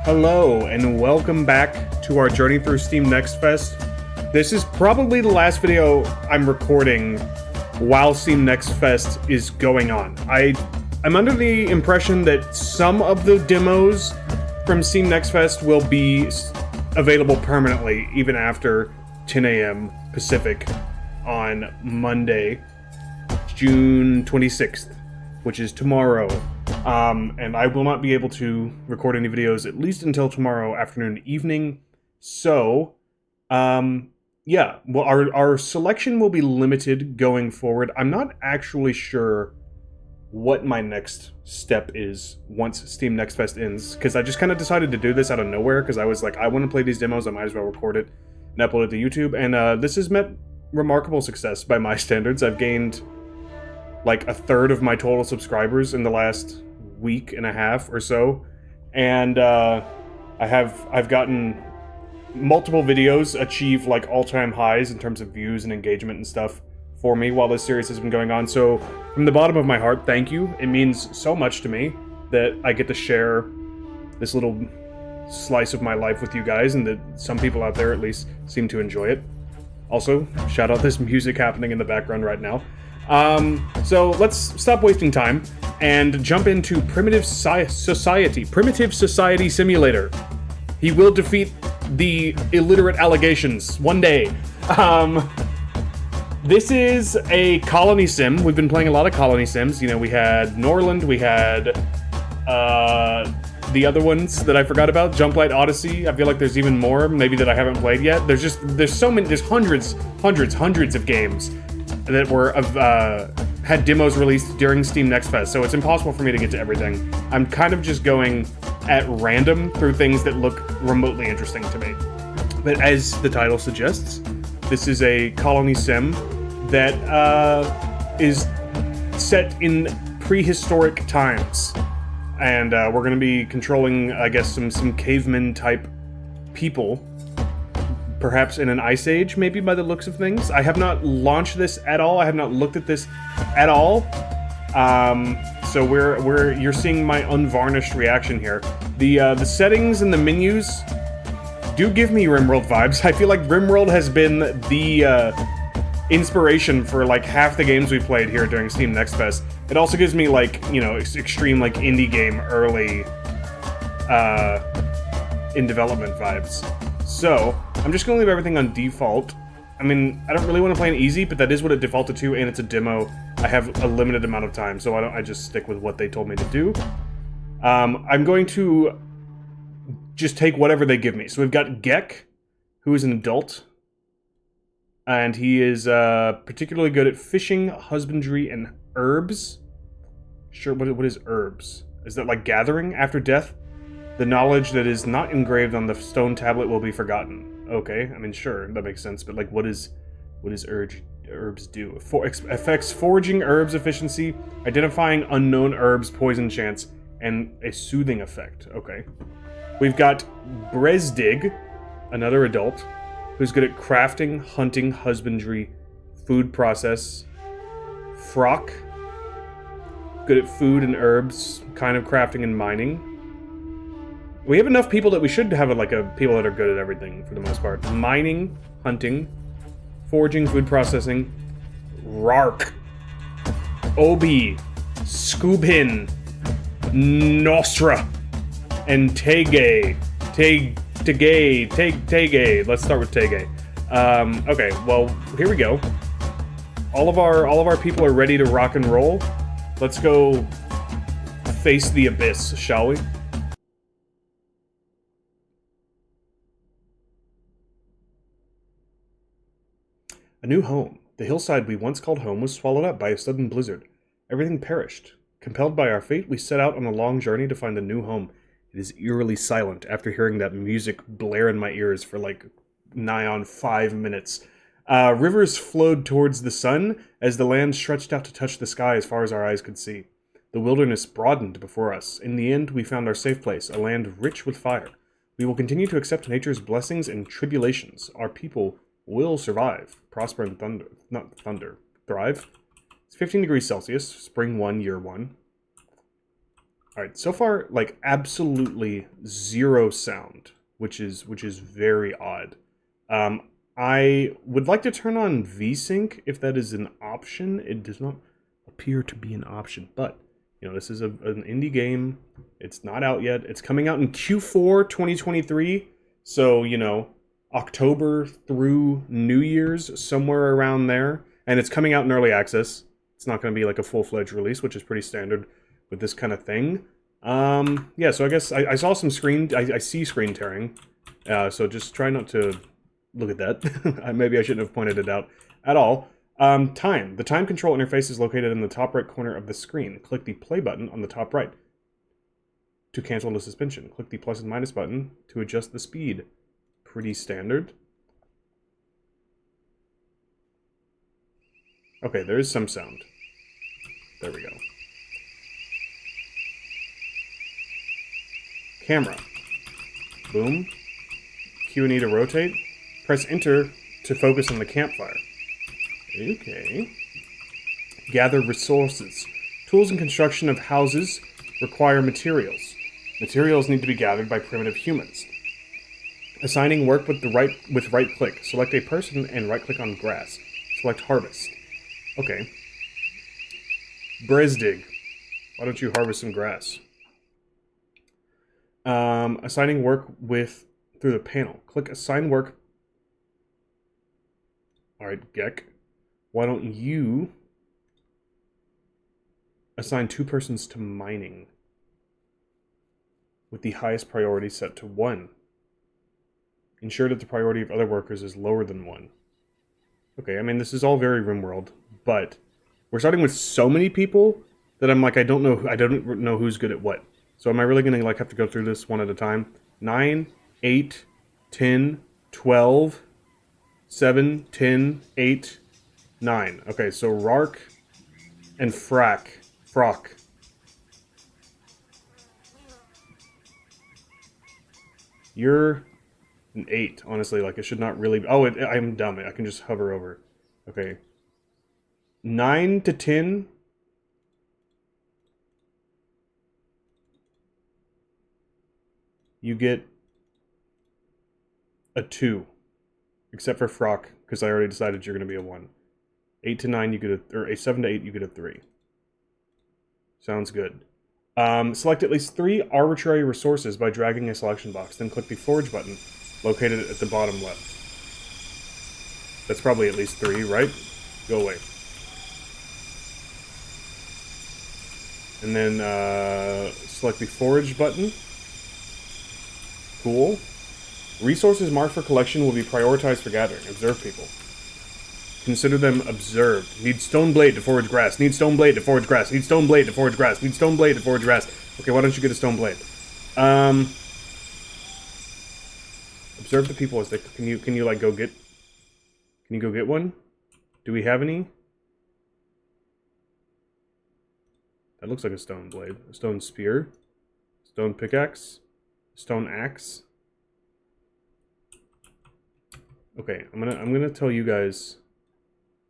Hello, and welcome back to our journey through Steam Next Fest. This is probably the last video I'm recording while Steam Next Fest is going on. I'm under the impression that some of the demos from Steam Next Fest will be available permanently, even after 10 a.m. Pacific on Monday, June 26th, which is tomorrow. And I will not be able to record any videos at least until tomorrow afternoon, evening. So, yeah, well, our selection will be limited going forward. I'm not actually sure what my next step is once Steam Next Fest ends, because I just kind of decided to do this out of nowhere, because I was like, I want to play these demos, I might as well record it and upload it to YouTube, and this has met remarkable success by my standards. I've gained like a third of my total subscribers in the last week and a half or so, and I've gotten multiple videos achieve like all-time highs in terms of views and engagement and stuff for me while this series has been going on. So from the bottom of my heart, thank you. It means so much to me that I get to share this little slice of my life with you guys, and that some people out there at least seem to enjoy it. Also, shout out this music happening in the background right now. So let's stop wasting time and jump into Primitive Society Simulator. He will defeat the illiterate allegations one day. This is a colony sim. We've been playing a lot of colony sims. You know, we had Norland, we had the other ones that I forgot about, Jumplight Odyssey. I feel like there's even more, maybe that I haven't played yet. There's so many, there's hundreds of games that were had demos released during Steam Next Fest, so it's impossible for me to get to everything. I'm kind of just going at random through things that look remotely interesting to me. But as the title suggests, this is a colony sim that is set in prehistoric times, and we're going to be controlling, I guess, some caveman type people. Perhaps in an ice age, maybe, by the looks of things. I have not launched this at all. I have not looked at this at all. So you're seeing my unvarnished reaction here. The settings and the menus do give me Rimworld vibes. I feel like Rimworld has been the inspiration for like half the games we played here during Steam Next Fest. It also gives me like, you know, extreme like indie game early in development vibes. So I'm just gonna leave everything on default. I mean, I don't really want to play an easy, but that is what it defaulted to, and it's a demo. I have a limited amount of time, so I just stick with what they told me to do. I'm going to just take whatever they give me. So we've got Gek, who is an adult, and he is particularly good at fishing, husbandry, and herbs. Sure, what is herbs? Is that like gathering after death? The knowledge that is not engraved on the stone tablet will be forgotten. Okay, I mean, sure, that makes sense, but like, what does herbs do? Affects foraging herbs efficiency, identifying unknown herbs poison chance, and a soothing effect. Okay. We've got Bresdig, another adult, who's good at crafting, hunting, husbandry, food process. Frock, good at food and herbs, kind of crafting and mining. We have enough people that we should have people that are good at everything for the most part. Mining, hunting, foraging, food processing. Rark, Obi, Scoobin, Nostra, and Tege. Tege. Let's start with Tege. Okay, well, here we go. All of our people are ready to rock and roll. Let's go face the abyss, shall we? A new home. The hillside we once called home was swallowed up by a sudden blizzard. Everything perished. Compelled by our fate, we set out on a long journey to find a new home. It is eerily silent after hearing that music blare in my ears for like nigh on 5 minutes. Rivers flowed towards the sun as the land stretched out to touch the sky as far as our eyes could see. The wilderness broadened before us. In the end, we found our safe place, a land rich with fire. We will continue to accept nature's blessings and tribulations. Our people will survive, prosper, and thrive. It's 15 degrees Celsius, spring 1, year 1. Alright, so far, like, absolutely zero sound, which is very odd. I would like to turn on VSync if that is an option. It does not appear to be an option, but, you know, this is an indie game. It's not out yet. It's coming out in Q4 2023, so, you know, October through New Year's, somewhere around there. And it's coming out in early access. It's not going to be like a full-fledged release, which is pretty standard with this kind of thing. Yeah, so I guess I saw some screen... I see screen tearing. So just try not to look at that. Maybe I shouldn't have pointed it out at all. Time. The time control interface is located in the top right corner of the screen. Click the play button on the top right to cancel the suspension. Click the plus and minus button to adjust the speed. Pretty standard. Okay, there is some sound. There we go. Camera. Boom. Q and E to rotate. Press enter to focus on the campfire. Okay. Gather resources. Tools and construction of houses require materials. Materials need to be gathered by primitive humans. Assigning work with right click. Select a person and right click on grass. Select harvest. Okay. Bresdig. Why don't you harvest some grass? Assigning work through the panel. Click assign work. Alright, Gek. Why don't you assign 2 persons to mining with the highest priority set to 1. Ensure that the priority of other workers is lower than 1. Okay, I mean, this is all very Rimworld, but we're starting with so many people that I'm like, I don't know who's good at what. So am I really going to like have to go through this one at a time? 9, 8, 10, 12, 7, 10, 8, 9. Okay, so Rark and Frock. You're an 8, honestly. Like, it should not really... Oh, I'm dumb. I can just hover over. Okay. 9 to 10... You get a 2. Except for Frock, because I already decided you're going to be a 1. 8 to 9, you get a... Or a 7 to 8, you get a 3. Sounds good. Select at least 3 arbitrary resources by dragging a selection box. Then click the forge button, located at the bottom left. That's probably at least 3, right? Go away. And then select the forge button. Cool. Resources marked for collection will be prioritized for gathering. Observe people. Consider them observed. Need stone blade to forge grass. Need stone blade to forge grass. Need stone blade to forge grass. Need stone blade to forge grass. Okay, why don't you get a stone blade? Observe the people as they... Can you like go get... Can you go get one? Do we have any? That looks like a stone blade. A stone spear. Stone pickaxe. Stone axe. Okay, I'm gonna tell you guys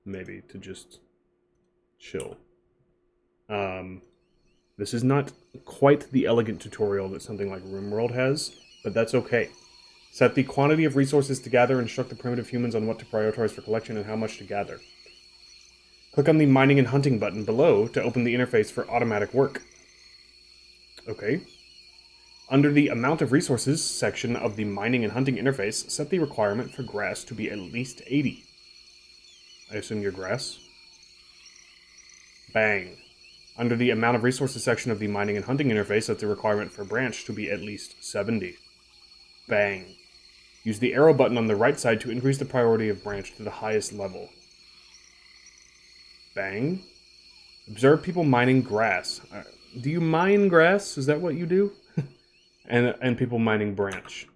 maybe to just chill. This is not quite the elegant tutorial that something like Rimworld has, but that's okay. Set the quantity of resources to gather and instruct the primitive humans on what to prioritize for collection and how much to gather. Click on the mining and hunting button below to open the interface for automatic work. Okay. Under the amount of resources section of the mining and hunting interface, set the requirement for grass to be at least 80. I assume you're grass. Bang. Under the amount of resources section of the mining and hunting interface, set the requirement for branch to be at least 70. Bang. Use the arrow button on the right side to increase the priority of branch to the highest level. Bang. Observe people mining grass. Do you mine grass? Is that what you do? and people mining branch.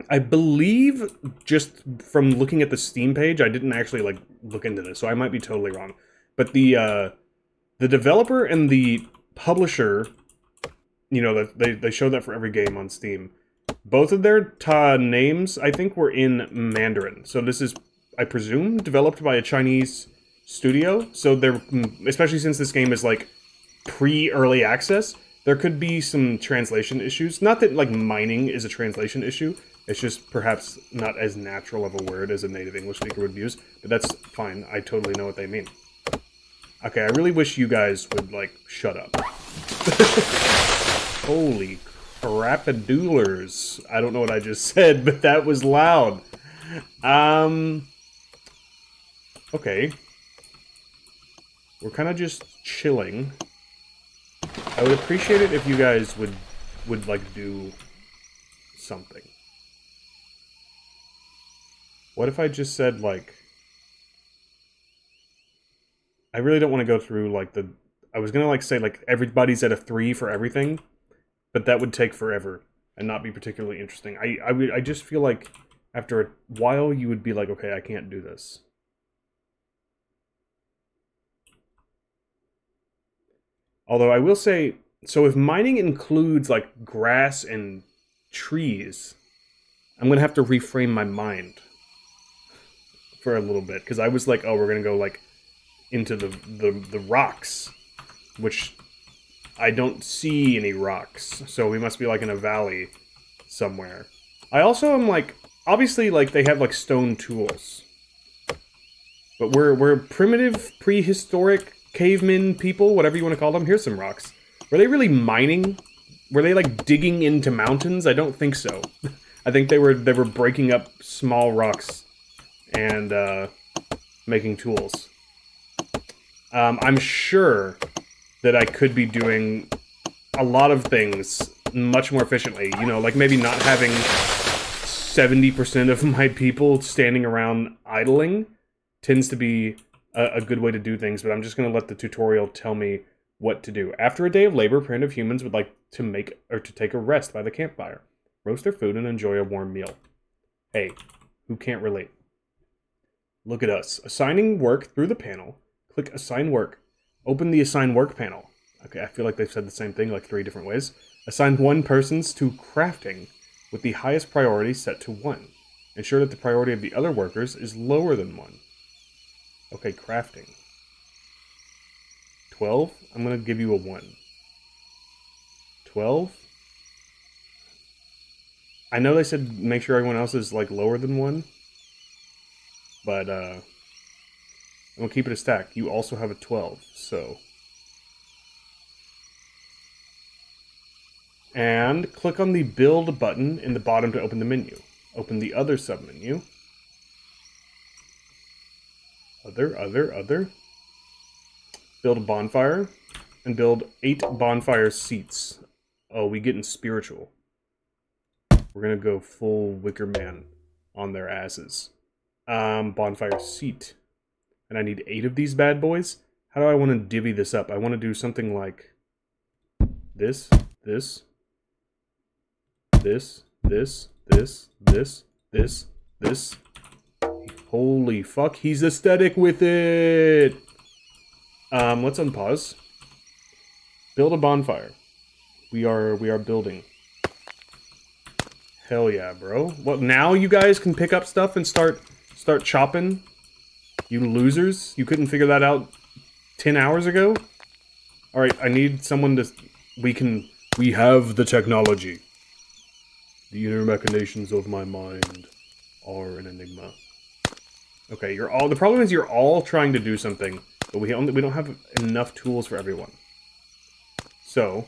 I believe, just from looking at the Steam page, I didn't actually like look into this, so I might be totally wrong. But the developer and the publisher, you know, they show that for every game on Steam. Both of their names, I think, were in Mandarin. So this is, I presume, developed by a Chinese studio. So they're, especially since this game is like pre-early access, there could be some translation issues. Not that, like, mining is a translation issue. It's just perhaps not as natural of a word as a native English speaker would use. But that's fine. I totally know what they mean. Okay, I really wish you guys would, like, shut up. Holy crapadoolers. I don't know what I just said, but that was loud. Okay. We're kind of just chilling. I would appreciate it if you guys would like, do something. What if I just said, like... I really don't want to go through, like, the... I was gonna, like, say, like, everybody's at a 3 for everything, but that would take forever and not be particularly interesting. I just feel like after a while you would be like, okay, I can't do this. Although I will say, so if mining includes, like, grass and trees, I'm going to have to reframe my mind for a little bit. Because I was like, oh, we're going to go, like, into the rocks, which I don't see any rocks. So we must be, like, in a valley somewhere. I also am, like, obviously, like, they have, like, stone tools. But we're primitive, prehistoric cavemen people, whatever you want to call them. Here's some rocks. Were they really mining? Were they, like, digging into mountains? I don't think so. I think they were breaking up small rocks and making tools. I'm sure that I could be doing a lot of things much more efficiently. You know, like maybe not having 70% of my people standing around idling tends to be a good way to do things, but I'm just going to let the tutorial tell me what to do. After a day of labor, primitive humans would like to make or to take a rest by the campfire, roast their food, and enjoy a warm meal. Hey, who can't relate? Look at us. Assigning work through the panel. Click Assign Work. Open the Assign Work panel. Okay, I feel like they've said the same thing like 3 different ways. Assign one person's to crafting, with the highest priority set to 1. Ensure that the priority of the other workers is lower than 1. Okay, crafting. 12? I'm going to give you a 1. 12? I know they said make sure everyone else is, like, lower than 1. But, I'm going to keep it a stack. You also have a 12, so... And click on the Build button in the bottom to open the menu. Open the Other submenu. Other. Build a bonfire. And build 8 bonfire seats. Oh, we getting spiritual. We're gonna go full Wicker Man on their asses. Bonfire seat. And I need 8 of these bad boys. How do I want to divvy this up? I want to do something like this. Holy fuck, he's aesthetic with it! Let's unpause. Build a bonfire. We are building. Hell yeah, bro. Well, now you guys can pick up stuff and start chopping? You losers? You couldn't figure that out 10 hours ago? Alright, I need someone to... We have the technology. The inner machinations of my mind are an enigma. Okay, you're all... The problem is you're all trying to do something, but we don't have enough tools for everyone. So,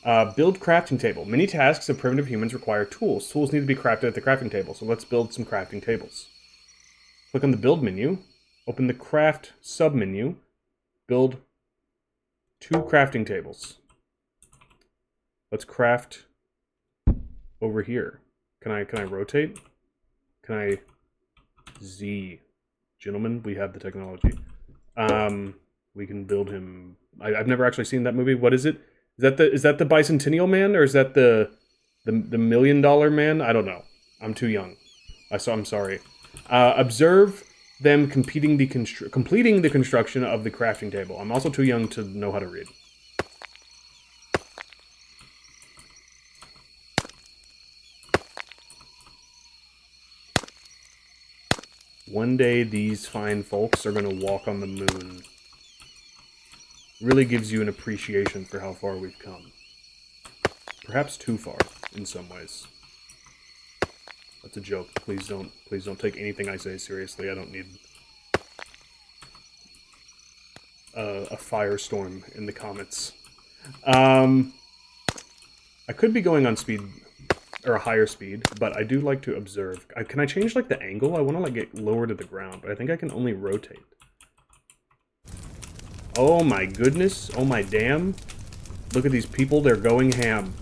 build crafting table. Many tasks of primitive humans require tools. Tools need to be crafted at the crafting table, so let's build some crafting tables. Click on the build menu, open the craft submenu, build 2 crafting tables. Let's craft over here. Can I rotate? Can I Z? Gentlemen, we have the technology. We can build him. I've never actually seen that movie. What is it? Is that the Bicentennial Man, or is that the $1 million man? I don't know. I'm too young. I'm sorry. Observe them completing the construction of the crafting table. I'm also too young to know how to read. One day these fine folks are going to walk on the moon. really gives you an appreciation for how far we've come. Perhaps too far, in some ways. That's a joke. Please don't take anything I say seriously. I don't need a firestorm in the comments. I could be going on speed, or a higher speed, but I do like to observe. Can I change, like, the angle? I want to, like, get lower to the ground, but I think I can only rotate. Oh my goodness. Oh my damn. Look at these people. They're going ham.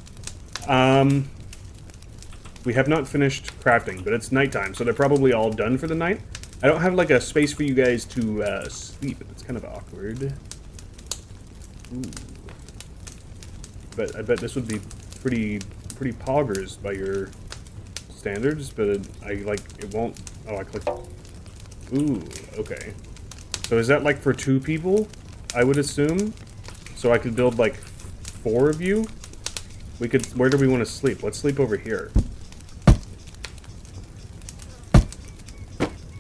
We have not finished crafting, but it's nighttime, so they're probably all done for the night. I don't have, like, a space for you guys to sleep. It's kind of awkward. Ooh. But I bet this would be pretty poggers by your standards, but it won't... Oh, I clicked... Ooh, okay. So is that, like, for 2 people, I would assume? So I could build, like, 4 of you? We could... Where do we want to sleep? Let's sleep over here.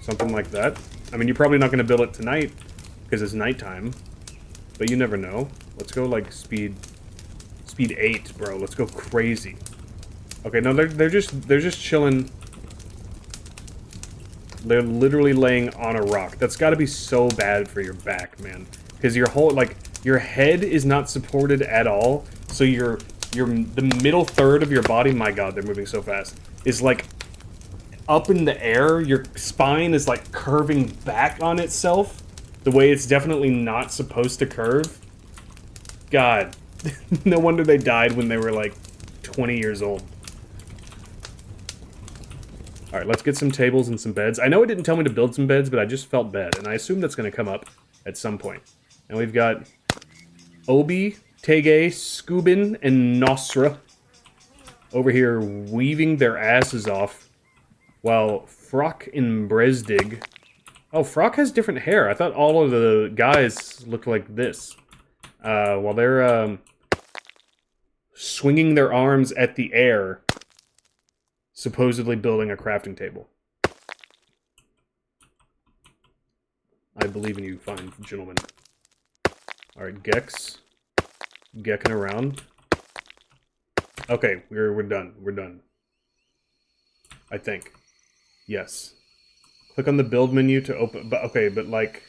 Something like that. I mean, you're probably not going to build it tonight, because it's nighttime. But you never know. Let's go, like, speed 8, bro. Let's go crazy. Okay, no, they're just chilling. They're literally laying on a rock. That's got to be so bad for your back, man. Because your whole, like, your head is not supported at all. So the middle third of your body, my god, they're moving so fast, is, like, up in the air. Your spine is, like, curving back on itself the way it's definitely not supposed to curve. God. No wonder they died when they were, like, 20 years old. Alright, let's get some tables and some beds. I know it didn't tell me to build some beds, but I just felt bed, and I assume that's going to come up at some point. And we've got Obi, Tege, Scubin, and Nosra over here weaving their asses off, while Frock and Bresdig... Oh, Frock has different hair. I thought all of the guys looked like this. While they're swinging their arms at the air, supposedly building a crafting table. I believe in you, fine gentlemen. Alright, Gex. Gecking around. Okay, we're done. We're done. I think. Yes. Click on the build menu to open... But okay, but like...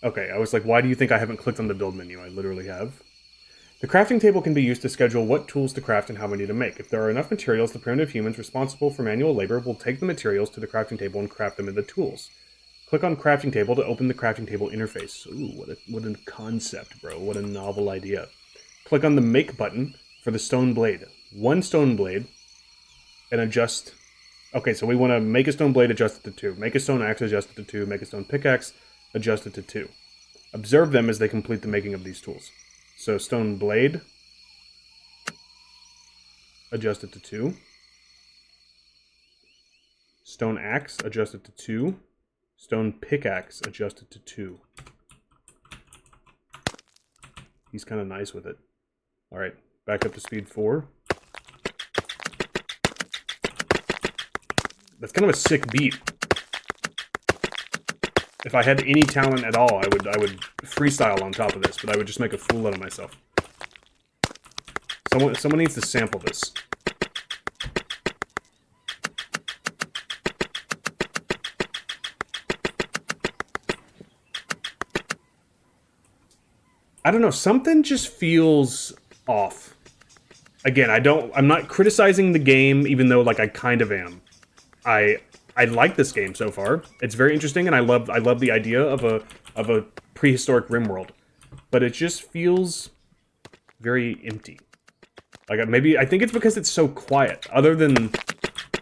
Okay, I was like, why do you think I haven't clicked on the build menu? I literally have. The crafting table can be used to schedule what tools to craft and how many to make. If there are enough materials, the primitive humans responsible for manual labor will take the materials to the crafting table and craft them into tools. Click on crafting table to open the crafting table interface. Ooh, what a concept, bro. What a novel idea. Click on the make button for the stone blade. 1 stone blade and adjust... Okay, so we want to make a stone blade, adjust it to 2. Make a stone axe, adjust it to 2. Make a stone pickaxe, adjust it to 2. Observe them as they complete the making of these tools. So stone blade, adjust it to 2. Stone axe, adjust it to 2. Stone pickaxe, adjust it to 2. He's kind of nice with it. Alright, back up to speed 4. That's kind of a sick beat. If I had any talent at all, I would freestyle on top of this, but I would just make a fool out of myself. Someone needs to sample this. I don't know, something just feels off. Again, I'm not criticizing the game, even though, like, I kind of am. I like this game so far. It's very interesting, and I love the idea of a prehistoric Rimworld. But it just feels very empty. Like, I think it's because it's so quiet. Other than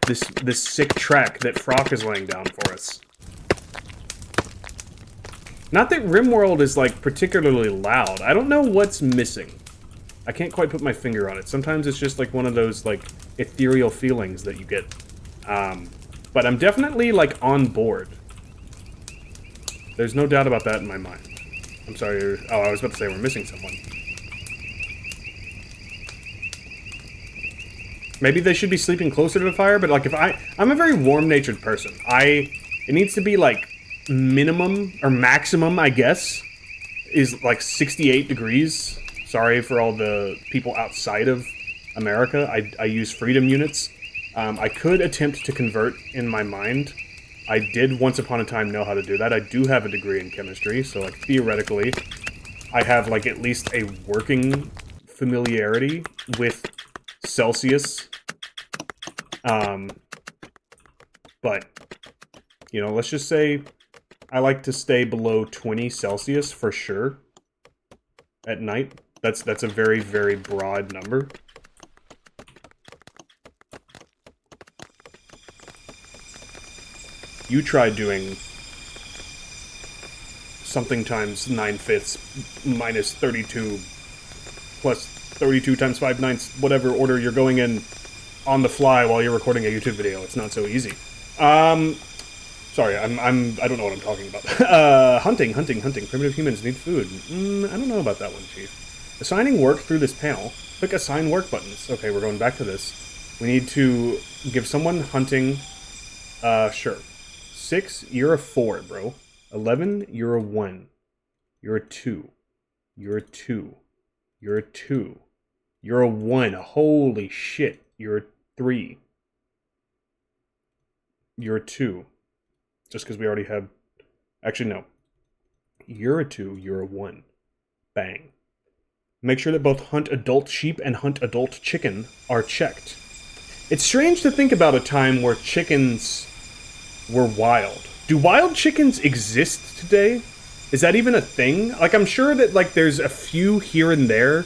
this sick track that Frock is laying down for us. Not that Rimworld is, like, particularly loud. I don't know what's missing. I can't quite put my finger on it. Sometimes it's just, like, one of those, like, ethereal feelings that you get. But I'm definitely, like, on board. There's no doubt about that in my mind. I'm sorry. Oh, I was about to say we're missing someone. Maybe they should be sleeping closer to the fire, but, like, I'm a very warm-natured person. It needs to be, like, minimum, or maximum, I guess, is like 68 degrees. Sorry for all the people outside of America. I use freedom units. I could attempt to convert in my mind. I did once upon a time know how to do that. I do have a degree in chemistry, so like theoretically, I have like at least a working familiarity with Celsius. But, you know, let's just say I like to stay below 20 Celsius for sure at night. That's a very, very broad number. You try doing something times 9/5 minus 32 plus 32 times 5/9, whatever order you're going in on the fly while you're recording a YouTube video. It's not so easy. Sorry, I don't know what I'm talking about. Hunting. Primitive humans need food. I don't know about that one, Chief. Assigning work through this panel. Click assign work buttons. Okay, we're going back to this. We need to give someone hunting. Sure. 6, you're a 4, bro. 11, you're a 1. You're a 2. You're a 2. You're a 2. You're a 1. Holy shit. You're a 3. You're a 2. Just because we already have... Actually, no. You're a 2. You're a 1. Bang. Make sure that both hunt adult sheep and hunt adult chicken are checked. It's strange to think about a time where chickens were wild. Do wild chickens exist today? Is that even a thing? Like, I'm sure that, like, there's a few here and there.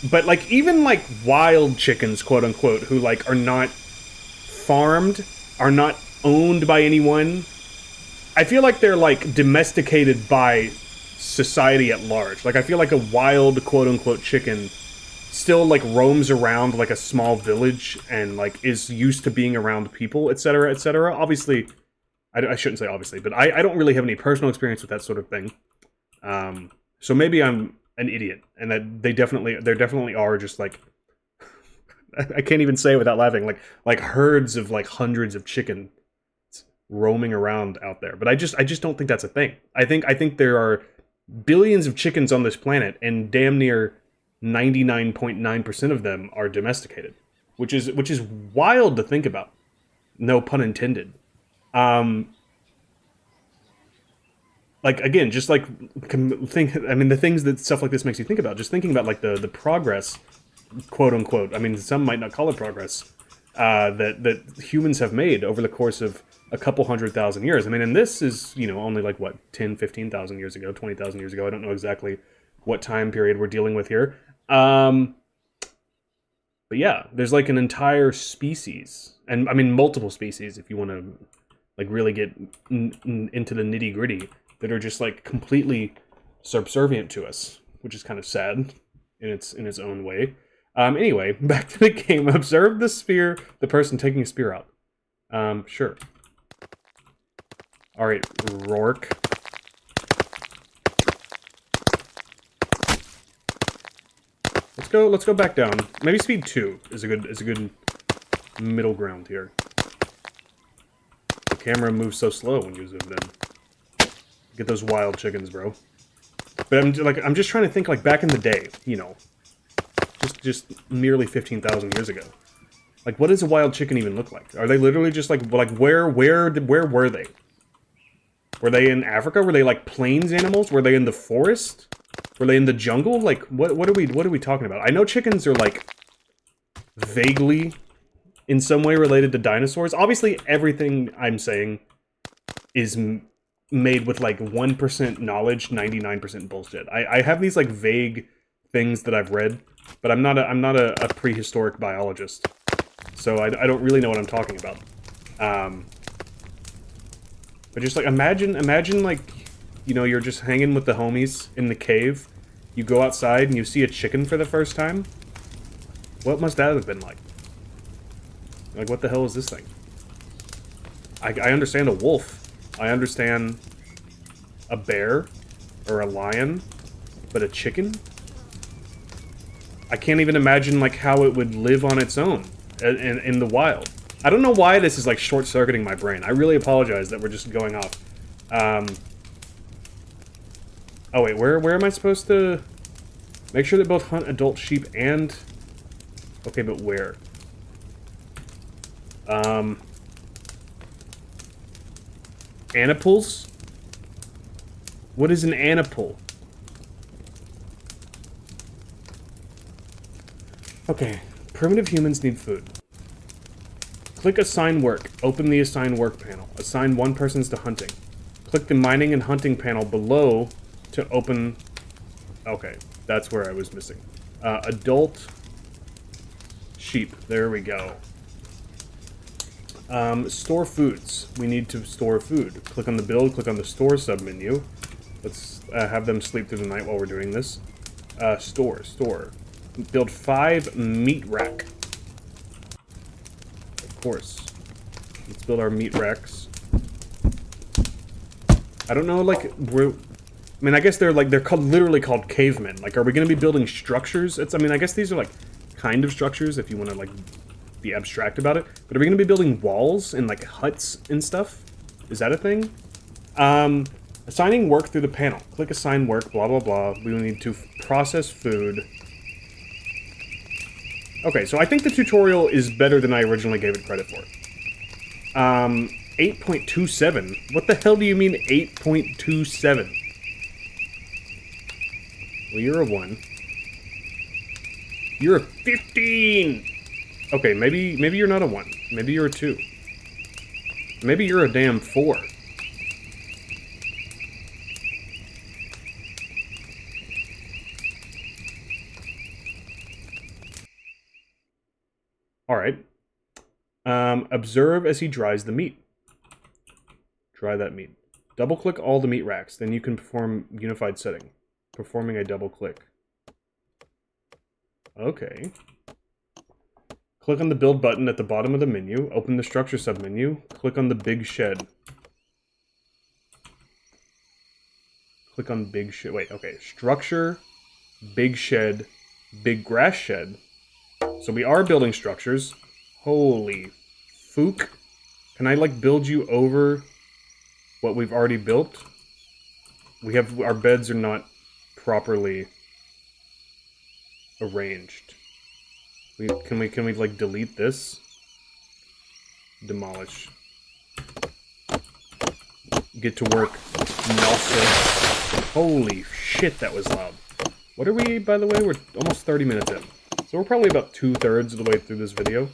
But, like, even, like, wild chickens, quote-unquote, who, like, are not farmed, are not owned by anyone, I feel like they're, like, domesticated by society at large. Like, I feel like a wild, quote-unquote, chicken still, like, roams around, like, a small village and, like, is used to being around people, etc., etc. Obviously, I shouldn't say obviously, but I don't really have any personal experience with that sort of thing. So maybe I'm an idiot, and that there definitely are just, like, I can't even say it without laughing, like herds of, like, hundreds of chickens roaming around out there. But I just don't think that's a thing. I think there are billions of chickens on this planet, and damn near 99.9% of them are domesticated, which is wild to think about. No pun intended. Like, again, just like the things that stuff like this makes you think about. Just thinking about, like, the progress, quote unquote. I mean, some might not call it progress. That humans have made over the course of a couple 100,000 years. I mean, and this is, you know, only like, what, 10, 15,000 years ago, 20,000 years ago. I don't know exactly what time period we're dealing with here. But yeah, there's like an entire species, and I mean multiple species if you want to like really get into the nitty gritty, that are just like completely subservient to us, which is kind of sad in its own way. Anyway, back to the game. Observe the spear, the person taking a spear out. Sure. All right, Rourke. Let's go back down. Maybe speed 2 is a good middle ground here. The camera moves so slow when you zoom in. Get those wild chickens, bro. But I'm just trying to think, like, back in the day, you know, just nearly 15,000 years ago. Like, what does a wild chicken even look like? Are they literally just like where were they? Were they in Africa? Were they like plains animals? Were they in the forest? Were they in the jungle? Like, what are we talking about? I know chickens are, like, vaguely in some way related to dinosaurs. Obviously, everything I'm saying is made with, like, 1% knowledge, 99% bullshit. I have these, like, vague things that I've read, but I'm not a prehistoric biologist, so I don't really know what I'm talking about. But just, like, imagine, like, you know, you're just hanging with the homies in the cave. You go outside and you see a chicken for the first time. What must that have been like? Like, what the hell is this thing? I understand a wolf. I understand a bear or a lion, but a chicken? I can't even imagine, like, how it would live on its own in the wild. I don't know why this is, like, short-circuiting my brain. I really apologize that we're just going off. Oh wait, where am I supposed to... Make sure that both hunt adult sheep and... Okay, but where? Aniples? What is an anipole? Okay, primitive humans need food. Click Assign Work. Open the Assign Work panel. Assign one person's to hunting. Click the Mining and Hunting panel below to open... Okay, that's where I was missing. Adult sheep. There we go. Store foods. We need to store food. Click on the build, click on the store submenu. Let's have them sleep through the night while we're doing this. Store. Build 5 meat rack. Of course. Let's build our meat racks. I don't know, like, I mean, I guess they're literally called cavemen. Like, are we going to be building structures? I mean, I guess these are, like, kind of structures if you want to, like, be abstract about it. But are we going to be building walls and, like, huts and stuff? Is that a thing? Assigning work through the panel. Click Assign Work, blah, blah, blah. We will need to process food. Okay, so I think the tutorial is better than I originally gave it credit for. 8.27? What the hell do you mean 8.27? Well, you're a 1. You're a 15! Okay, maybe you're not a 1. Maybe you're a 2. Maybe you're a damn 4. Alright. Observe as he dries the meat. Dry that meat. Double-click all the meat racks, then you can perform unified setting. Performing a double-click. Okay. Click on the build button at the bottom of the menu. Open the structure submenu. Click on the big shed. Click on big shed. Wait, okay. Structure, big shed, big grass shed. So we are building structures. Holy fook. Can I, like, build you over what we've already built? Our beds are not properly arranged. Can we like delete this? Demolish. Get to work. Nossa. Holy shit, that was loud. What are we, by the way? We're almost 30 minutes in. So we're probably about 2/3 of the way through this video.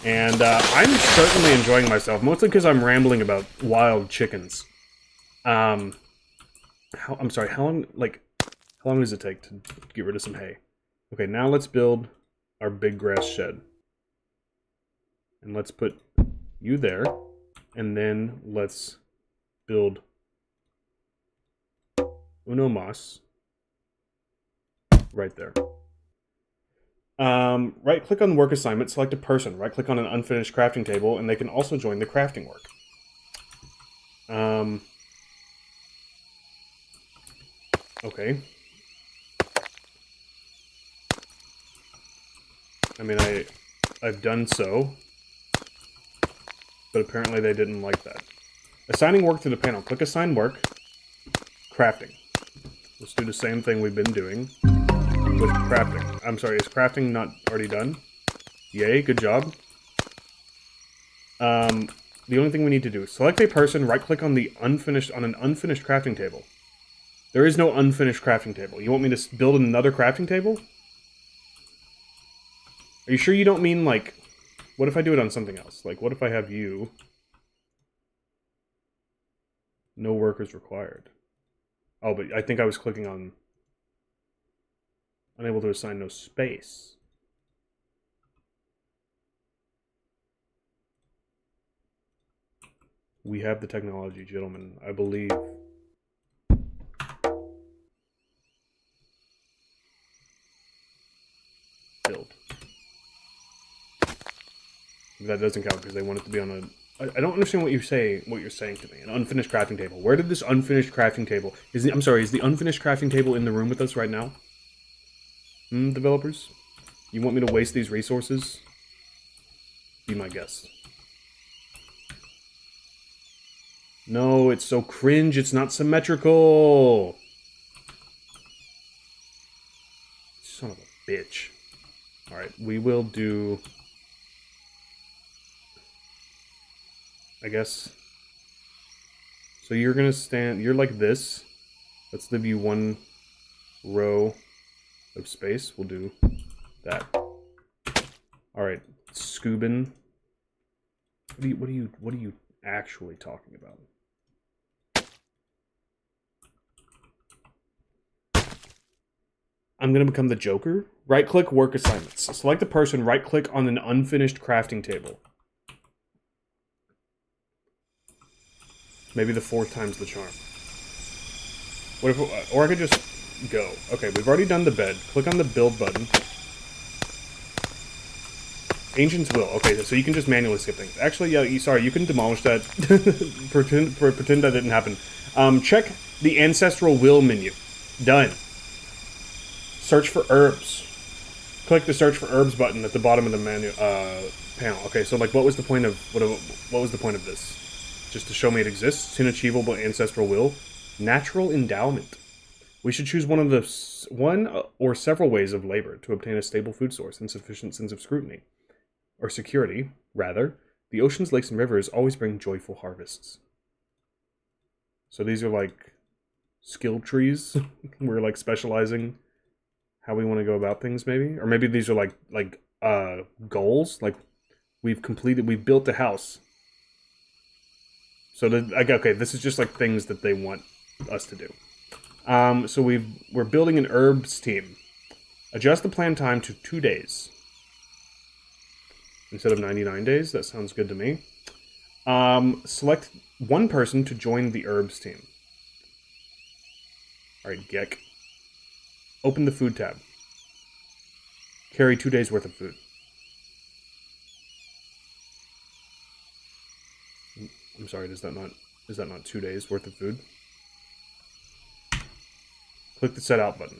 And I'm certainly enjoying myself, mostly because I'm rambling about wild chickens. I'm sorry, how long does it take to get rid of some hay? Okay, now let's build our big grass shed. And let's put you there. And then let's build uno mas right there. Right-click on work assignment, select a person. Right-click on an unfinished crafting table, and they can also join the crafting work. Okay. I mean, I've done so, but apparently they didn't like that. Assigning work to the panel. Click Assign Work. Crafting. Let's do the same thing we've been doing with crafting. I'm sorry, is crafting not already done? Yay, good job. The only thing we need to do is select a person, right-click on an unfinished crafting table. There is no unfinished crafting table. You want me to build another crafting table? Are you sure you don't mean, like, what if I do it on something else? Like, what if I have you? No workers required. Oh, but I think I was clicking on unable to assign no space. We have the technology, gentlemen. I believe. Build. That doesn't count because they want it to be on a... I don't understand what you're saying to me. An unfinished crafting table. Where did this unfinished crafting table... I'm sorry, is the unfinished crafting table in the room with us right now? Developers? You want me to waste these resources? Be my guest. No, it's so cringe, it's not symmetrical! Son of a bitch. Alright, we will do... I guess... So you're gonna stand... You're like this. Let's give you one row of space. We'll do that. Alright, Scoobin. What are you actually talking about? I'm gonna become the Joker. Right-click work assignments. Select a person, right-click on an unfinished crafting table. Maybe the 4th time's the charm. What if, or I could just go. Okay, we've already done the bed. Click on the build button. Ancient's Will. Okay, so you can just manually skip things. Actually, yeah, sorry, you can demolish that. pretend that didn't happen. Check the Ancestral Will menu. Done. Search for herbs. Click the search for herbs button at the bottom of the menu panel. Okay, so like, what was the point of what was the point of this? Just to show me it exists. It's an achievable ancestral will. Natural endowment. We should choose one or several ways of labor to obtain a stable food source and sufficient sense of scrutiny. Or security, rather. The oceans, lakes, and rivers always bring joyful harvests. So these are like skill trees. We're like specializing how we want to go about things, maybe? Or maybe these are like goals. Like we've built a house. So okay, this is just like things that they want us to do. So we're building an herbs team. Adjust the plan time to 2 days. Instead of 99 days, that sounds good to me. Select one person to join the herbs team. Alright, Gek. Open the food tab. Carry 2 days worth of food. I'm sorry, is that not 2 days worth of food? Click the set out button.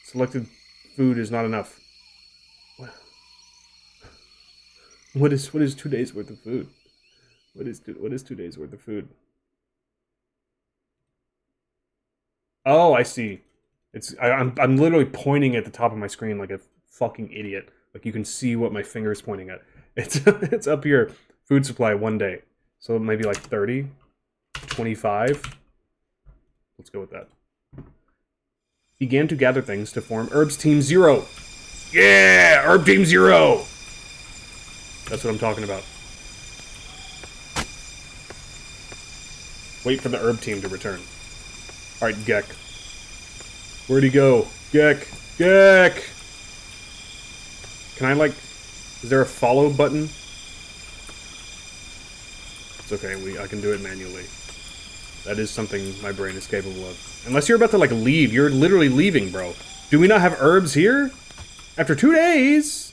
Selected food is not enough. What is 2 days worth of food? What is 2 days worth of food? Oh, I see. I'm literally pointing at the top of my screen like a fucking idiot. Like you can see what my finger is pointing at. It's up here. Food supply 1 day. So maybe like 30, 25. Let's go with that. Began to gather things to form Herbs Team 0. Yeah! Herb Team 0! That's what I'm talking about. Wait for the herb team to return. Alright, Gek. Where'd he go? Gek! Gek! Can I, like... Is there a follow button? It's okay, I can do it manually. That is something my brain is capable of. Unless you're about to, like, leave. You're literally leaving, bro. Do we not have herbs here? After 2 days?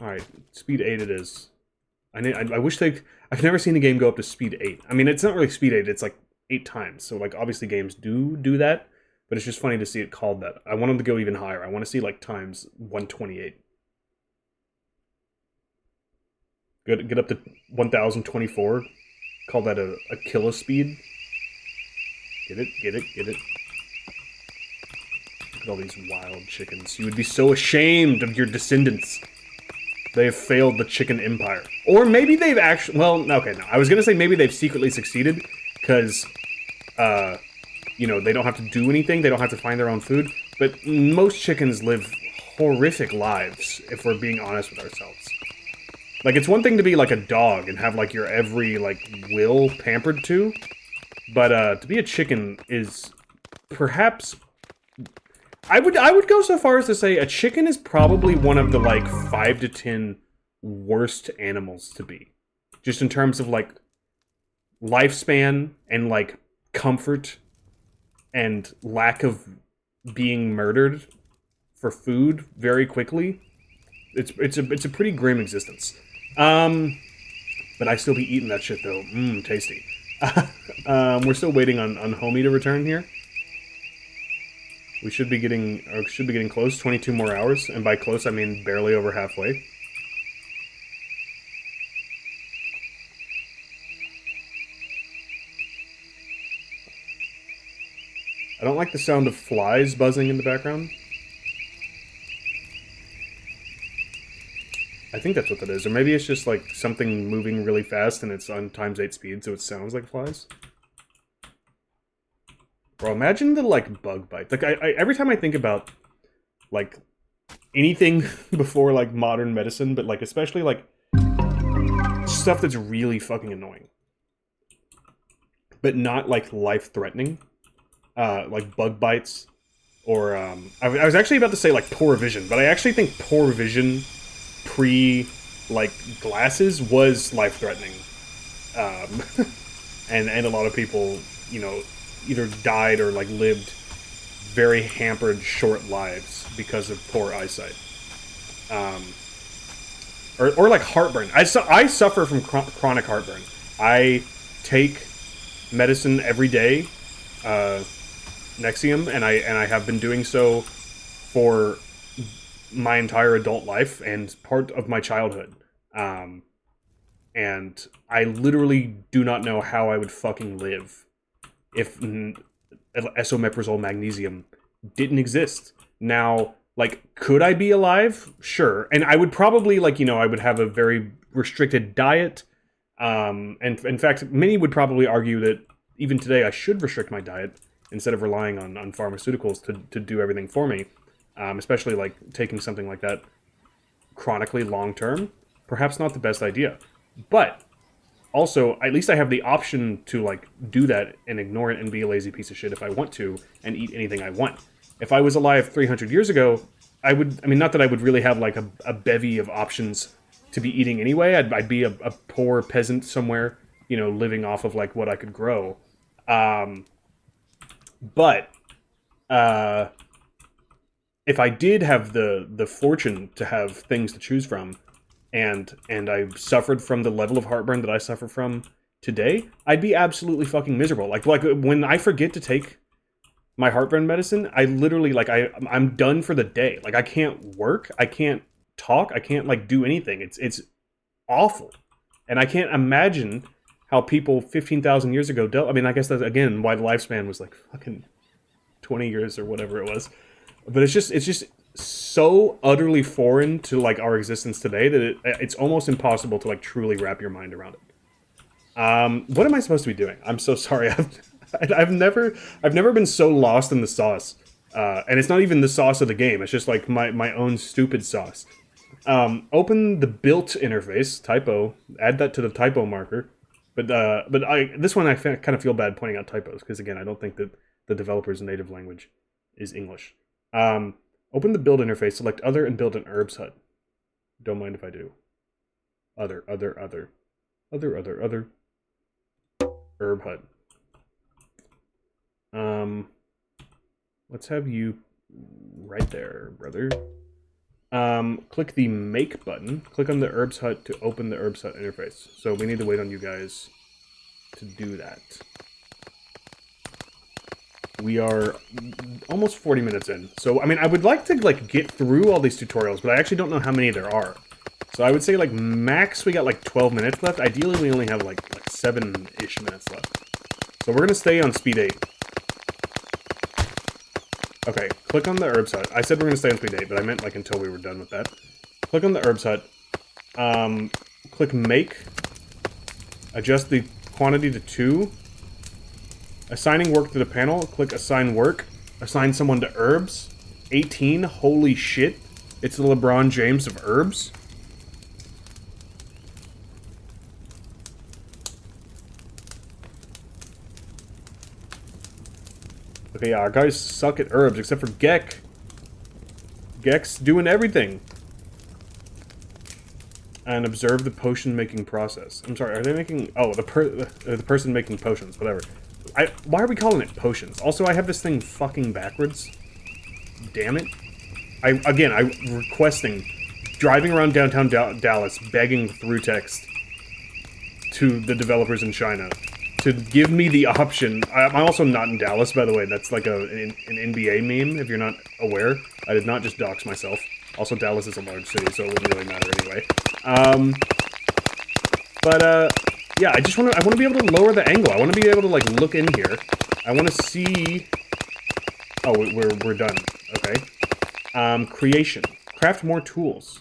Alright, speed 8 it is. I wish I've never seen a game go up to speed 8. I mean, it's not really speed 8, it's like 8 times. So, like, obviously games do that, but it's just funny to see it called that. I want them to go even higher. I want to see, like, times 128. Get up to 1024. Call that a kilo speed. Get it, get it, get it. Look at all these wild chickens. You would be so ashamed of your descendants. They have failed the chicken empire. Or maybe they've actually... Well, okay, no. I was going to say maybe they've secretly succeeded, because, you know, they don't have to do anything. They don't have to find their own food. But most chickens live horrific lives, if we're being honest with ourselves. Like, it's one thing to be, like, a dog and have, like, your every, like, will pampered to. But, to be a chicken is perhaps... I would go so far as to say a chicken is probably one of the, like, 5 to 10 worst animals to be. Just in terms of, like, lifespan and, like, comfort and lack of being murdered for food very quickly. It's a pretty grim existence. But I still be eating that shit, though. Mmm, tasty. We're still waiting on Homie to return here. We should be getting close. 22 more hours, and by close I mean barely over halfway. I don't like the sound of flies buzzing in the background. I think that's what that is. Or maybe it's just like something moving really fast and it's on ×8 speed, so it sounds like flies. Bro, imagine the, like, bug bites. Like, every time I think about, like, anything before, like, modern medicine, but, like, especially, like, stuff that's really fucking annoying. But not, like, life-threatening. Like, bug bites. Or, I was actually about to say, like, poor vision, but I actually think poor vision like, glasses was life-threatening. And a lot of people, you know, either died or, like, lived very hampered, short lives because of poor eyesight. Or like, heartburn. I suffer from chronic heartburn. I take medicine every day, Nexium, and I have been doing so for my entire adult life and part of my childhood. And I literally do not know how I would fucking live if esomeprazole magnesium didn't exist. Now, like, could I be alive? Sure. And I would probably, like, you know, I would have a very restricted diet. And in fact, many would probably argue that even today I should restrict my diet instead of relying on pharmaceuticals to do everything for me. Especially, like, taking something like that chronically long-term. Perhaps not the best idea. But also, at least I have the option to, like, do that and ignore it and be a lazy piece of shit if I want to, and eat anything I want. If I was alive 300 years ago, I mean, not that I would really have, like, a bevy of options to be eating anyway. I'd be a poor peasant somewhere, you know, living off of, like, what I could grow. But if I did have the fortune to have things to choose from, and I suffered from the level of heartburn that I suffer from today, I'd be absolutely fucking miserable. Like when I forget to take my heartburn medicine, I literally, like, I'm done for the day. Like, I can't work, I can't talk, I can't, like, do anything. It's awful. And I can't imagine how people 15,000 years ago dealt. I mean, I guess that's, again, why the lifespan was, like, fucking 20 years or whatever it was. But it's just so utterly foreign to, like, our existence today that it's almost impossible to, like, truly wrap your mind around it. What am I supposed to be doing? I'm so sorry. I've never been so lost in the sauce. And it's not even the sauce of the game. It's just, like, my own stupid sauce. Open the built interface, typo, add that to the typo marker. But this one I kind of feel bad pointing out typos, because, again, I don't think that the developer's native language is English. Open the build interface, select other, and build an herbs hut. Don't mind if I do. Other. Herb hut. Let's have you right there, brother. Click the make button. Click on the herbs hut to open the herbs hut interface. So we need to wait on you guys to do that. We are almost 40 minutes in. So, I mean, I would like to, like, get through all these tutorials, but I actually don't know how many there are. So I would say, like, max we got, like, 12 minutes left. Ideally, we only have, like 7-ish minutes left. So we're going to stay on speed 8. Okay, click on the herbs hut. I said we're going to stay on speed 8, but I meant, like, until we were done with that. Click on the herbs hut. Click make. Adjust the quantity to 2. Assigning work to the panel, click assign work. Assign someone to herbs. 18, holy shit. It's the LeBron James of herbs. Okay, yeah, our guys suck at herbs, except for Gek. Gek's doing everything. And observe the potion making process. I'm sorry, are they making... Oh, the person making potions, whatever. Why are we calling it potions? Also, I have this thing fucking backwards. Damn it. I'm requesting, driving around downtown Dallas, begging through text to the developers in China to give me the option. I'm also not in Dallas, by the way. That's like an NBA meme, if you're not aware. I did not just dox myself. Also, Dallas is a large city, so it wouldn't really matter anyway. Yeah, I want to be able to lower the angle. I want to be able to, like, look in here. I want to see Oh, we're done. Okay. Creation. Craft more tools.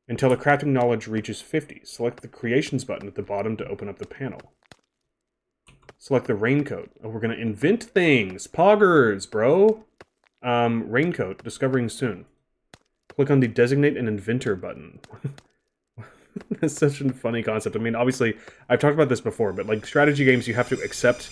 Until the crafting knowledge reaches 50. Select the creations button at the bottom to open up the panel. Select the raincoat. Oh, we're gonna invent things. Poggers, bro. Raincoat. Discovering soon. Click on the designate an inventor button. That's such a funny concept. I mean, obviously, I've talked about this before, but like strategy games, you have to accept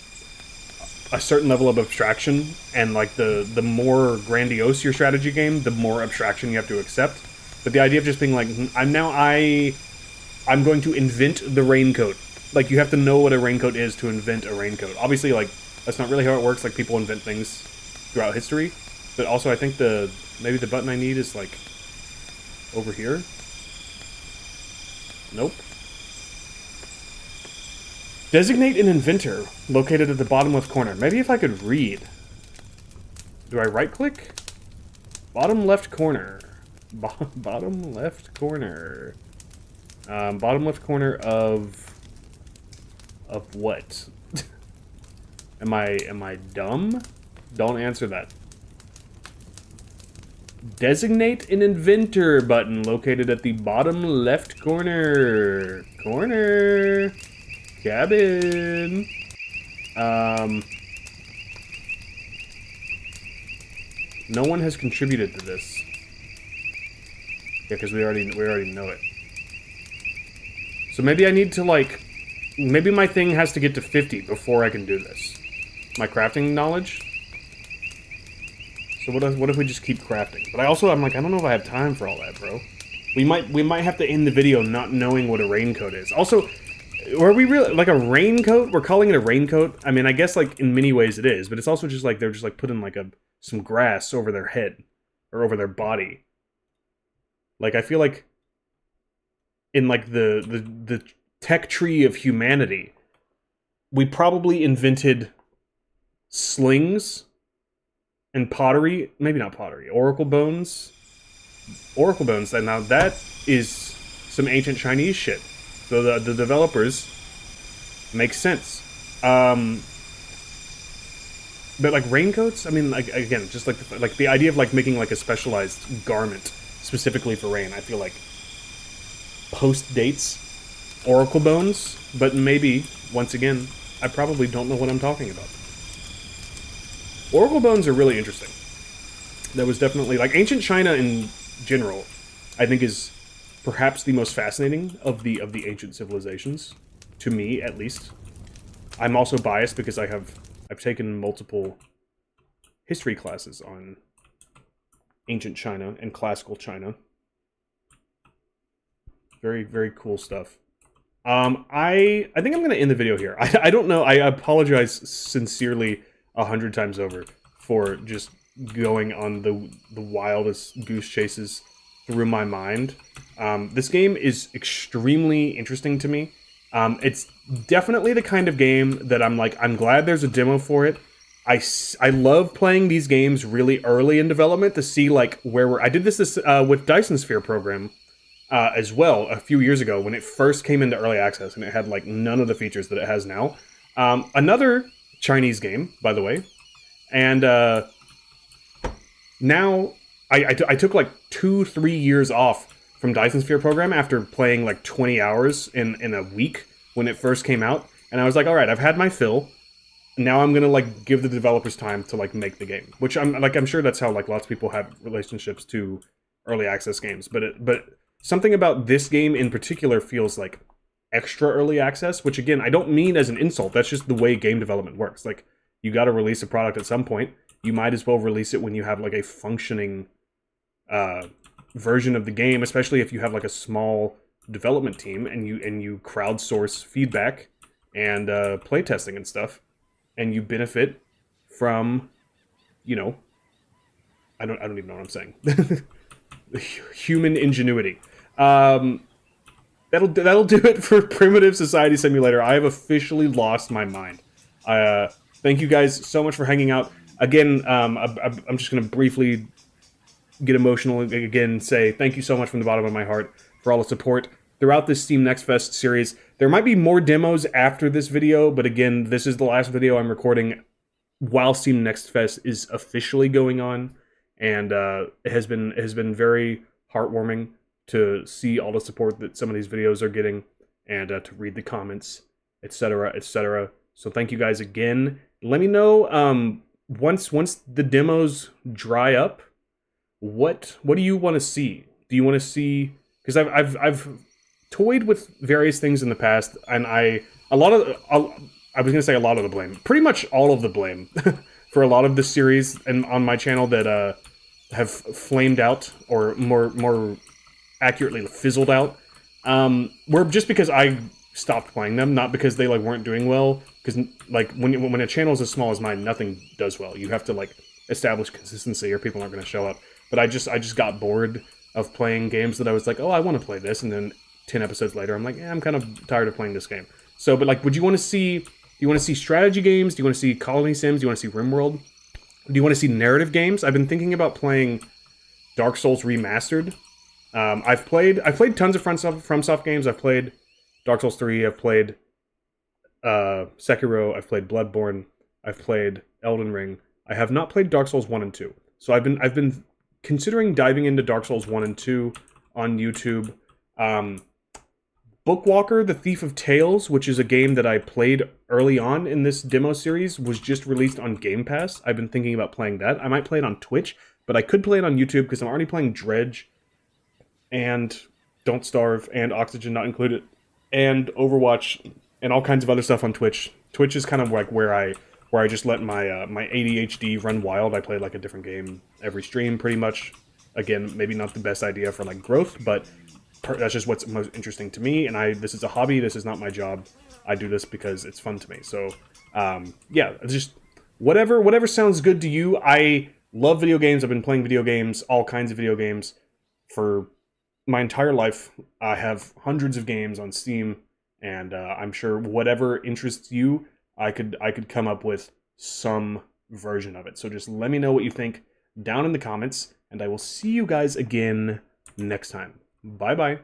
a certain level of abstraction, and like the more grandiose your strategy game, the more abstraction you have to accept. But the idea of just being like, I'm going to invent the raincoat. Like, you have to know what a raincoat is to invent a raincoat. Obviously, like, that's not really how it works. Like, people invent things throughout history. But also, I think maybe the button I need is like over here. Nope. Designate an inventor located at the bottom left corner. Maybe if I could read. Do I right-click? Bottom left corner. Bottom left corner. Bottom left corner of what? Am I dumb? Don't answer that. Designate an inventor button located at the bottom left corner. Corner. Cabin. No one has contributed to this. Yeah, because we already know it. So maybe I need to like, maybe my thing has to get to 50 before I can do this. My crafting knowledge. So what if we just keep crafting? But I'm like, I don't know if I have time for all that, bro. We might have to end the video not knowing what a raincoat is. Also, are we really like a raincoat? We're calling it a raincoat. I mean, I guess like in many ways it is, but it's also just like they're just like putting like some grass over their head or over their body. Like I feel like in like the tech tree of humanity, we probably invented slings and pottery, maybe not pottery, oracle bones. Oracle bones, now that is some ancient Chinese shit. So the developers make sense. But like raincoats, I mean, like again, just like the idea of like making like a specialized garment specifically for rain. I feel like post dates oracle bones, but maybe once again, I probably don't know what I'm talking about. Oracle bones are really interesting. That was definitely like ancient China in general, I think is perhaps the most fascinating of the ancient civilizations, to me at least. I'm also biased because I've taken multiple history classes on ancient China and classical China. Very, very cool stuff. I think I'm gonna end the video here. I don't know. I apologize sincerely 100 times over for just going on the wildest goose chases through my mind. This game is extremely interesting to me. It's definitely the kind of game that I'm like, I'm glad there's a demo for it. I love playing these games really early in development to see like where we're... I did this with Dyson Sphere program as well a few years ago when it first came into early access and it had like none of the features that it has now. Another Chinese game, by the way. And now I took like 2-3 years off from Dyson Sphere program after playing like 20 hours in a week when it first came out. And I was like, all right, I've had my fill. Now I'm gonna like give the developers time to like make the game, which I'm sure that's how like lots of people have relationships to early access games. But something about this game in particular feels like extra early access, which again, I don't mean as an insult. That's just the way game development works. Like you got to release a product at some point. You might as well release it when you have like a functioning version of the game, especially if you have like a small development team and you crowdsource feedback and playtesting and stuff, and you benefit from, you know, I don't even know what I'm saying. Human ingenuity. That'll do it for Primitive Society Simulator. I have officially lost my mind. Thank you guys so much for hanging out. Again, I'm just going to briefly get emotional again, say thank you so much from the bottom of my heart for all the support throughout this Steam Next Fest series. There might be more demos after this video, but again, this is the last video I'm recording while Steam Next Fest is officially going on, and it has been very heartwarming to see all the support that some of these videos are getting, and to read the comments, etc., etc. So thank you guys again. Let me know once the demos dry up, what do you want to see? Do you want to see, because I've toyed with various things in the past, and I was gonna say a lot of the blame, pretty much all of the blame for a lot of the series and on my channel that have flamed out, or more accurately fizzled out, were just because I stopped playing them, not because they like weren't doing well. Because like when a channel is as small as mine, nothing does well. You have to like establish consistency, or people aren't going to show up. But I just got bored of playing games that I was like, oh, I want to play this, and then 10 episodes later, I'm like, I'm kind of tired of playing this game. So, but like, would you want to see? Do you want to see strategy games? Do you want to see colony sims? Do you want to see Rimworld? Do you want to see narrative games? I've been thinking about playing Dark Souls Remastered. I've played tons of FromSoft games. I've played Dark Souls 3. I've played Sekiro. I've played Bloodborne. I've played Elden Ring. I have not played Dark Souls 1 and 2. So I've been considering diving into Dark Souls 1 and 2 on YouTube. Bookwalker, The Thief of Tales, which is a game that I played early on in this demo series, was just released on Game Pass. I've been thinking about playing that. I might play it on Twitch, but I could play it on YouTube because I'm already playing Dredge and Don't Starve and Oxygen Not Included and Overwatch and all kinds of other stuff on Twitch. Twitch is kind of like where I just let my my ADHD run wild. I play like a different game every stream pretty much. Again, maybe not the best idea for like growth, but that's just what's most interesting to me, and this is a hobby. This is not my job. I do this because it's fun to me. So, yeah, it's just whatever sounds good to you. I love video games. I've been playing video games, all kinds of video games, for my entire life. I have hundreds of games on Steam, and I'm sure whatever interests you, I could come up with some version of it. So just let me know what you think down in the comments, and I will see you guys again next time. Bye-bye.